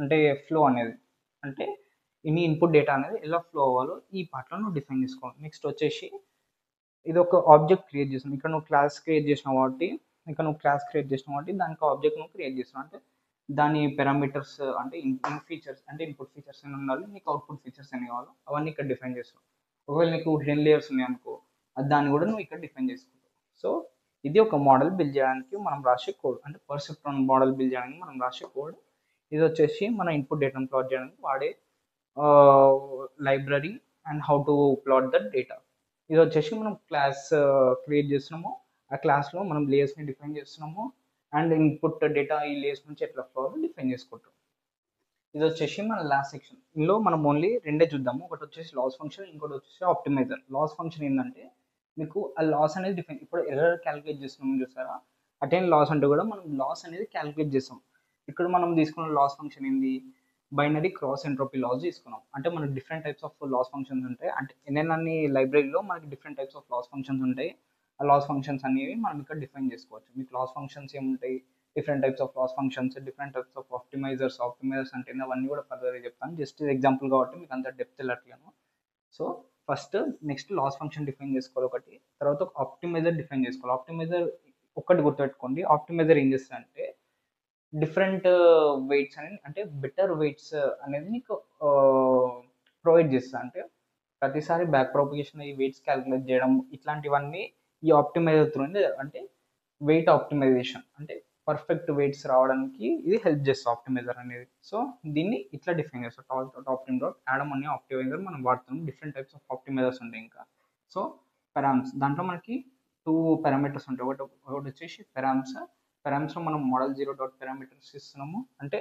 Speaker 1: అంటే ఫ్లో అనేది, అంటే మీ ఇన్పుట్ డేటా అనేది ఎలా ఫ్లో అవ్వాలో ఈ పార్ట్లో నువ్వు డిఫైన్ చేసుకోవాలి. నెక్స్ట్ వచ్చేసి ఇది ఒక ఆబ్జెక్ట్ క్రియేట్ చేస్తున్నావు. ఇక్కడ నువ్వు క్లాస్ క్రియేట్ చేసినావు కాబట్టి దానికి ఆబ్జెక్ట్ నువ్వు క్రియేట్ చేస్తున్నావు. అంటే దాని పారామీటర్స్ అంటే ఫీచర్స్ అంటే ఇన్పుట్ ఫీచర్స్ అని ఉండాలి, నీకు అవుట్పుట్ ఫీచర్స్ అని కావాలి, అవన్నీ ఇక్కడ డిఫైన్ చేస్తావు. ఒకవేళ నీకు 10 లేయర్స్ ఉన్నాయి అనుకో, దాన్ని కూడా నువ్వు ఇక్కడ డిఫైన్ చేసుకుంటావు. సో ఇది ఒక మోడల్ బిల్డ్ చేయడానికి మనం రాసే కోడ్, అంటే పర్సెప్ట్రాన్ మోడల్ బిల్డ్ చేయడానికి మనం రాసే కోడ్. ఇది వచ్చేసి మన ఇన్పుట్ డేటాను ప్లాట్ చేయడానికి వాడే library and how to plot that data. ఇది వచ్చేసి మనం క్లాస్ క్రియేట్ చేస్తున్నాము, ఆ క్లాస్లో మనం లేయర్స్ని డిఫైన్ చేస్తున్నాము అండ్ ఇన్పుట్ డేటా ఈ లేయర్స్ నుంచి ఎట్లా ఫ్లో డిఫైన్ చేసుకుంటాం. ఇది వచ్చేసి మన లాస్ట్ సెక్షన్. ఇందులో మనం ఓన్లీ రెండే చూద్దాము, ఒకటి వచ్చేసి లాస్ ఫంక్షన్, ఇంకోటి వచ్చేసి ఆప్టిమైజర్. లాస్ ఫంక్షన్ ఏంటంటే మీకు ఆ లాస్ అనేది డిఫైన్, ఇప్పుడు ఎర్రర్ క్యాలిక్యులేట్ చేస్తున్నాము చూసారా, అటైన్ లాస్ అంటే కూడా మనం లాస్ అనేది క్యాలిక్యులేట్ చేస్తాం. ఇక్కడ మనం తీసుకున్న లాస్ ఫంక్షన్ ఏంది, బైనరీ క్రాస్ ఎంట్రోపీ లాస్ తీసుకున్నాం. అంటే మనకి different types of loss functions ఉంటాయి, అంటే ఎన్ని లైబ్రరీలో మనకి different types of loss functions ఉంటాయి. ఆ లాస్ ఫంక్షన్స్ అనేవి మనం ఇక్కడ డిఫైన్ చేసుకోవచ్చు. మీకు లాస్ ఫంక్షన్స్ ఏముంటాయి, different types of loss functions, different types of optimizers అంటే అవన్నీ కూడా ఫర్దర్గా చెప్తాను, జస్ట్ ఎగ్జాంపుల్ కాబట్టి మీకు అంత డెప్త్ వెళ్ళట్లేను. So first next loss function define చేసుకోవాలి ఒకటి, తర్వాత ఒక ఆప్టిమైజర్ డిఫైన్ చేసుకోవాలి. ఆప్టిమైజర్ ఒక్కటి గుర్తుపెట్టుకోండి, ఆప్టిమైజర్ ఏం చేస్తుందంటే డిఫరెంట్ వెయిట్స్ అని, అంటే బెటర్ వెయిట్స్ అనేది నీకు ప్రొవైడ్ చేస్తుంది. అంటే ప్రతిసారి బ్యాక్ ప్రాపగేషన్ ఈ వెయిట్స్ క్యాలిక్యులేట్ చేయడం ఇట్లాంటివన్నీ ఈ ఆప్టిమైజర్ త్రూ, అంటే వెయిట్ ఆప్టిమైజేషన్, అంటే పర్ఫెక్ట్ వెయిట్స్ రావడానికి ఇది హెల్ప్ చేస్తుంది ఆప్టిమైజర్ అనేది. సో దీన్ని ఇట్లా డిఫైన్ చేస్తాం, టాప్ డాట్ యాడమ్ అనే ఆప్టిమైజర్ మనం వాడుతున్నాం. డిఫరెంట్ టైప్స్ ఆఫ్ ఆప్టిమైజర్స్ ఉంటాయి ఇంకా. సో పారామ్స్, దాంట్లో మనకి 2 పారామీటర్స్ ఉంటాయి. ఒకటి వచ్చేసి పారామ్స్లో మనం మోడల్ 0 డాట్ పారామీటర్స్ ఇస్తున్నాము, అంటే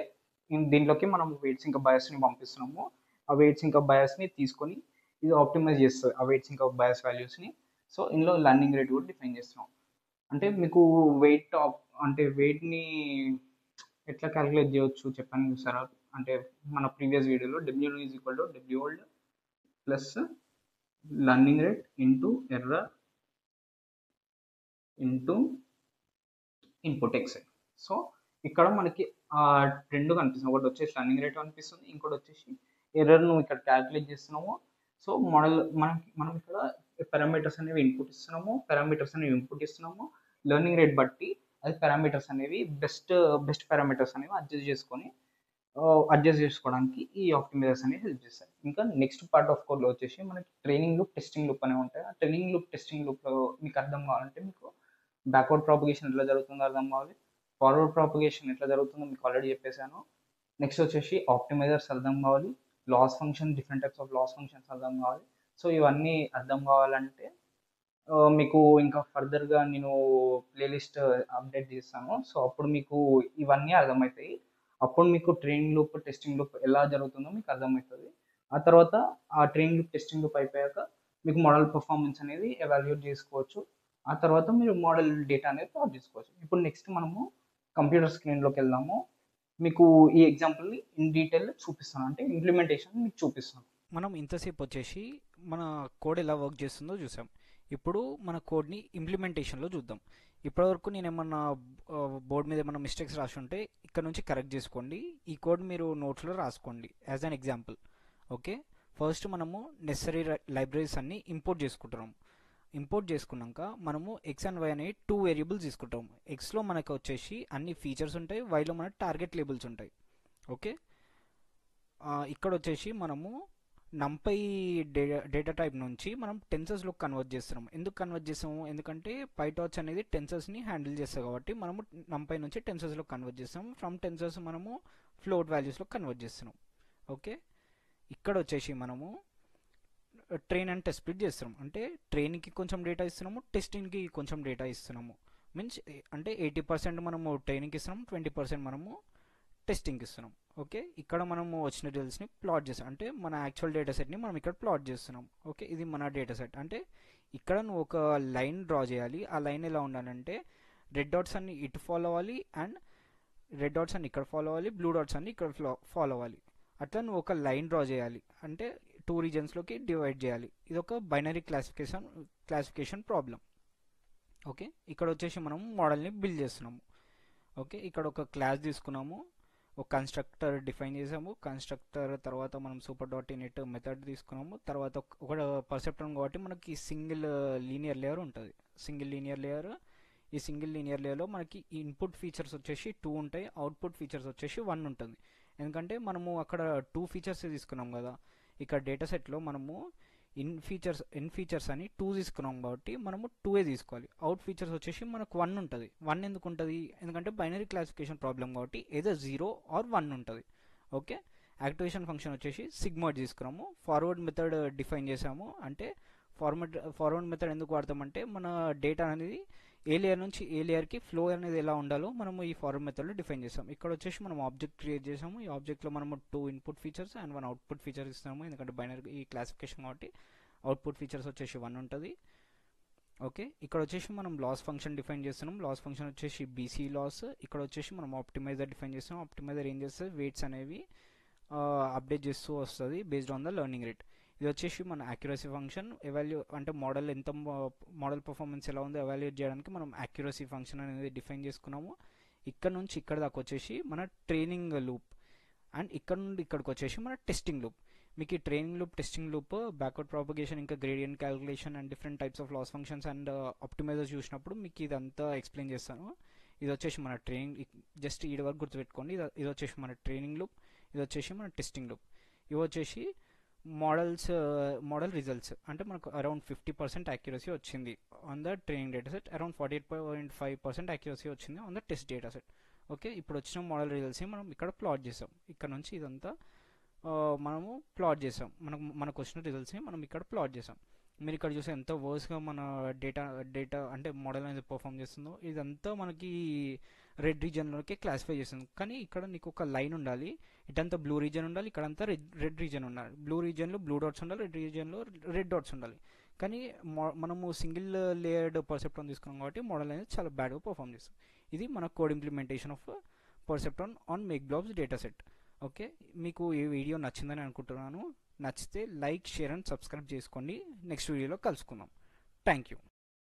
Speaker 1: దీంట్లోకి మనం వెయిట్స్ ఇంకా బయాస్ని పంపిస్తున్నాము. ఆ వెయిట్స్ ఇంకా బయాస్ని తీసుకొని ఇది ఆప్టిమైజ్ చేస్తుంది ఆ వెయిట్స్ ఇంకా బయాస్ వాల్యూస్ని. సో ఇందులో లర్నింగ్ రేట్ కూడా డిఫైన్ చేస్తున్నాం. అంటే మీకు అంటే వెయిట్ని ఎట్లా క్యాలిక్యులేట్ చేయవచ్చు చెప్పాను చూసారా, అంటే మన ప్రీవియస్ వీడియోలో W is equal to W old plus learning rate into error into input X. So ఇక్కడ మనకి రెండు కనిపిస్తుంది, ఒకటి వచ్చేసి లర్నింగ్ రేట్ కనిపిస్తుంది, ఇంకోటి వచ్చేసి ఎర్రర్ నువ్వు ఇక్కడ క్యాలిక్యులేట్ చేస్తున్నాము. సో మోడల్ మనం ఇక్కడ పారామీటర్స్ అనేవి ఇన్పుట్ ఇస్తున్నాము. లెర్నింగ్ రేట్ బట్టి అది పారామీటర్స్ అనేవి బెస్ట్ పారామీటర్స్ అనేవి అడ్జస్ట్ చేసుకోవడానికి ఈ ఆప్టిమైజర్స్ అనేవి హెల్ప్ చేస్తాయి. ఇంకా నెక్స్ట్ పార్ట్ ఆఫ్ కోడ్లో వచ్చేసి మనకి ట్రైనింగ్ లూప్, టెస్టింగ్ లూప్ అనేవి ఉంటాయి. ఆ ట్రైనింగ్ లూప్, టెస్టింగ్ లూప్లో మీకు అర్థం కావాలంటే మీకు బ్యాక్వర్డ్ ప్రాపగేషన్ ఎట్లా జరుగుతుందో అర్థం కావాలి, ఫార్వర్డ్ ప్రాపగేషన్ ఎట్లా జరుగుతుందో మీకు ఆల్రెడీ చెప్పేశాను. నెక్స్ట్ వచ్చేసి ఆప్టిమైజర్స్ అర్థం కావాలి, different types of loss functions అర్థం కావాలి. సో ఇవన్నీ అర్థం కావాలంటే మీకు ఇంకా ఫర్దర్గా నేను ప్లేలిస్ట్ అప్డేట్ చేస్తాను. సో అప్పుడు మీకు ఇవన్నీ అర్థమవుతాయి. అప్పుడు మీకు ట్రైనింగ్ లూప్, టెస్టింగ్ లూప్ ఎలా జరుగుతుందో మీకు అర్థమవుతుంది. ఆ తర్వాత ఆ ట్రైనింగ్ లూప్, టెస్టింగ్ లూప్ అయిపోయాక మీకు మోడల్ పర్ఫార్మెన్స్ అనేది ఎవాల్యుయేట్ చేసుకోవచ్చు. ఆ తర్వాత మీరు మోడల్ డేటా అనేది ప్లాట్ చేసుకోవచ్చు. ఇప్పుడు నెక్స్ట్ మనము కంప్యూటర్ స్క్రీన్లోకి వెళ్దాము. మీకు ఈ ఎగ్జాంపుల్ని ఇన్ డీటెయిల్ చూపిస్తాను, అంటే ఇంప్లిమెంటేషన్ మీకు చూపిస్తాను.
Speaker 2: మనం ఇంతసేపు వచ్చేసి మన కోడ్ ఎలా వర్క్ చేస్తుందో చూసాం. ఇప్పుడు మన కోడ్ని ఇంప్లిమెంటేషన్లో చూద్దాం. ఇప్పటివరకు నేను ఏమన్నా బోర్డ్ మీద ఏమన్నా మిస్టేక్స్ రాసి ఉంటే ఇక్కడ నుంచి కరెక్ట్ చేసుకోండి. ఈ కోడ్ మీరు నోట్స్లో రాసుకోండి as an example. Okay, first మనము నెసరీ లైబ్రరీస్ అన్ని ఇంపోర్ట్ చేసుకుంటున్నాం. ఇంపోర్ట్ చేసుకున్నాక మనము ఎక్స్ అండ్ వై అనే 2 వేరియబుల్స్ తీసుకుంటాం. ఎక్స్లో మనకు వచ్చేసి అన్ని ఫీచర్స్ ఉంటాయి, వైలో మనకు టార్గెట్ లేబుల్స్ ఉంటాయి. ఓకే, ఇక్కడ వచ్చేసి మనము నంపై డేటా టైప్ నుంచి మనం టెన్సర్స్లో కన్వర్ట్ చేస్తున్నాం. ఎందుకు కన్వర్ట్ చేస్తాము? ఎందుకంటే పైటార్చ్ అనేది టెన్సర్స్ని హ్యాండిల్ చేస్తాం కాబట్టి మనము నంపై నుంచి టెన్సర్స్లో కన్వర్ట్ చేస్తాము. ఫ్రమ్ టెన్సర్స్ మనము ఫ్లోట్ వాల్యూస్లో కన్వర్ట్ చేస్తున్నాం. ఓకే, ఇక్కడ వచ్చేసి మనము ట్రైన్ అండ్ టెస్ట్ స్ప్లిట్ చేస్తున్నాం. అంటే ట్రైన్కి కొంచెం డేటా ఇస్తున్నాము, టెస్టింగ్కి కొంచెం డేటా ఇస్తున్నాము. మీన్స్ అంటే 80% మనము ట్రైనింగ్కి ఇస్తున్నాము, 20% మనము టెస్టింగ్కి ఇస్తున్నాం. ఓకే, ఇక్కడ మనము వచ్చిన రిజల్ట్స్ని ప్లాట్ చేస్తాం. అంటే మన యాక్చువల్ డేటా సెట్ని మనం ఇక్కడ ప్లాట్ చేస్తున్నాం. ఓకే, ఇది మన డేటా సెట్. అంటే ఇక్కడ నువ్వు ఒక లైన్ డ్రా చేయాలి. ఆ లైన్ ఎలా ఉండాలంటే రెడ్ డాట్స్ అన్ని ఇటు ఫాలో అవ్వాలి, అండ్ రెడ్ డాట్స్ అన్ని ఇక్కడ ఫాలో అవ్వాలి, బ్లూ డాట్స్ అన్ని ఇక్కడ ఫాలో అవ్వాలి. అట్లా నువ్వు ఒక లైన్ డ్రా చేయాలి. అంటే 2 రీజన్స్లోకి డివైడ్ చేయాలి. ఇది ఒక బైనరీ క్లాసిఫికేషన్ ప్రాబ్లం. ఓకే, ఇక్కడ వచ్చేసి మనం మోడల్ని బిల్డ్ చేస్తున్నాము. ఓకే, ఇక్కడ ఒక క్లాస్ తీసుకున్నాము, ఒక కన్స్ట్రక్టర్ డిఫైన్ చేసాము. కన్స్ట్రక్టర్ తర్వాత మనం సూపర్ డాట్ ఇనిట్ మెథడ్ తీసుకున్నాము. తర్వాత ఒక పర్సెప్ట్రాన్ కాబట్టి మనకి సింగిల్ లీనియర్ లేయర్ ఉంటుంది. ఈ సింగిల్ లీనియర్ లేయర్లో మనకి ఇన్పుట్ ఫీచర్స్ వచ్చేసి 2 ఉంటాయి, అవుట్పుట్ ఫీచర్స్ వచ్చేసి 1 ఉంటుంది. ఎందుకంటే మనము అక్కడ 2 ఫీచర్స్ తీసుకున్నాం కదా. ఇక్కడ డేటా సెట్లో మనము ఇన్ ఫీచర్స్ అని 2 తీసుకున్నాం కాబట్టి మనము 2 తీసుకోవాలి. అవుట్ ఫీచర్స్ వచ్చేసి మనకు 1 ఉంటుంది. 1 ఎందుకు ఉంటుంది? ఎందుకంటే బైనరీ క్లాసిఫికేషన్ ప్రాబ్లం కాబట్టి ఏదో 0 ఆర్ 1 ఉంటుంది. ఓకే, యాక్టివేషన్ ఫంక్షన్ వచ్చేసి సిగ్మాయిడ్ తీసుకున్నాము. ఫార్వర్డ్ మెథడ్ డిఫైన్ చేసాము. అంటే ఫార్వర్డ్ మెథడ్ ఎందుకు వాడతామంటే మన డేటా అనేది ఏ లేయర్ నుంచి ఏ లేయర్కి ఫ్లో అనేది ఎలా ఉండాలో మనము ఈ ఫార్వర్డ్ మెథడ్లో డిఫైన్ చేసాం. ఇక్కడ వచ్చేసి మనం ఆబ్జెక్ట్ క్రియేట్ చేసాము. ఈ ఆబ్జెక్ట్లో మనము 2 input features and 1 output feature ఇస్తాము. ఎందుకంటే బైనరీ ఈ క్లాసిఫికేషన్ కాబట్టి అవుట్పుట్ ఫీచర్స్ వచ్చేసి 1 ఉంటుంది. ఓకే, ఇక్కడ వచ్చేసి మనం లాస్ ఫంక్షన్ డిఫైన్ చేస్తున్నాం. లాస్ ఫంక్షన్ వచ్చేసి బీసీ లాస్. ఇక్కడ వచ్చేసి మనం ఆప్టిమైజర్ డిఫైన్ చేస్తున్నాం. ఆప్టిమైజర్ ఏం చేస్తుంది? వెయిట్స్ అనేవి అప్డేట్ చేస్తూ వస్తుంది based on the learning rate. ఇది వచ్చేసి మన యాక్యురసీ ఫంక్షన్. అంటే మోడల్ పర్ఫార్మెన్స్ ఎలా ఉందో ఎవాల్యుయేట్ చేయడానికి మనం యాక్యురసీ ఫంక్షన్ అనేది డిఫైన్ చేసుకున్నాము. ఇక్కడ నుంచి ఇక్కడ దాకా వచ్చేసి మన ట్రైనింగ్ లూప్, అండ్ ఇక్కడ నుండి ఇక్కడికి వచ్చేసి మన టెస్టింగ్ లూప్. మీకు ఈ training loop, testing loop, backward propagation, ఇంకా gradient calculation and different types of loss functions and optimizers చూసినప్పుడు మీకు ఇదంతా ఎక్స్ప్లెయిన్ చేస్తాను. ఇది వచ్చేసి మన ట్రైనింగ్, జస్ట్ ఈ వరకు గుర్తుపెట్టుకోండి. ఇది వచ్చేసి మన ట్రైనింగ్ లూప్, ఇది వచ్చేసి మన టెస్టింగ్ లూప్. ఇవి వచ్చేసి మోడల్ రిజల్ట్స్. అంటే మనకు అరౌండ్ 50% యాక్యురసీ వచ్చింది on the training data set, around 48.5% accuracy వచ్చింది on the test data set. Okay, ఇప్పుడు వచ్చిన మోడల్ రిజల్ట్స్ని మనం ఇక్కడ ప్లాట్ చేసాం. ఇక్కడ నుంచి ఇదంతా మనము ప్లాట్ చేసాం. మనకు వచ్చిన రిజల్ట్స్ని మనం ఇక్కడ ప్లాట్ చేసాం. మీరు ఇక్కడ చూస్తే ఎంత వర్స్గా మన డేటా అంటే మోడల్ అనేది పర్ఫామ్ చేస్తుందో. ఇదంతా మనకి రెడ్ రీజన్లోకి క్లాసిఫై చేస్తుంది. కానీ ఇక్కడ నీకు ఒక లైన్ ఉండాలి, ఇటంతా బ్లూ రీజన్ ఉండాలి, ఇక్కడంతా రెడ్ రీజన్ ఉండాలి. బ్లూ రీజన్లో బ్లూ డాట్స్ ఉండాలి, రెడ్ రీజన్లో రెడ్ డాట్స్ ఉండాలి. కానీ మనము సింగిల్ లేయర్డ్ పర్సెప్ట్రాన్ తీసుకున్నాం కాబట్టి మోడల్ అనేది చాలా బ్యాడ్గా పర్ఫామ్ చేస్తుంది. ఇది మన code implementation of perceptron on make blobs data set. Okay, మీకు ఈ వీడియో నచ్చిందని అనుకుంటున్నాను. నచ్చితే లైక్, షేర్ అండ్ సబ్స్క్రైబ్ చేసుకోండి. నెక్స్ట్ వీడియోలో కలుసుకుందాం. Thank you.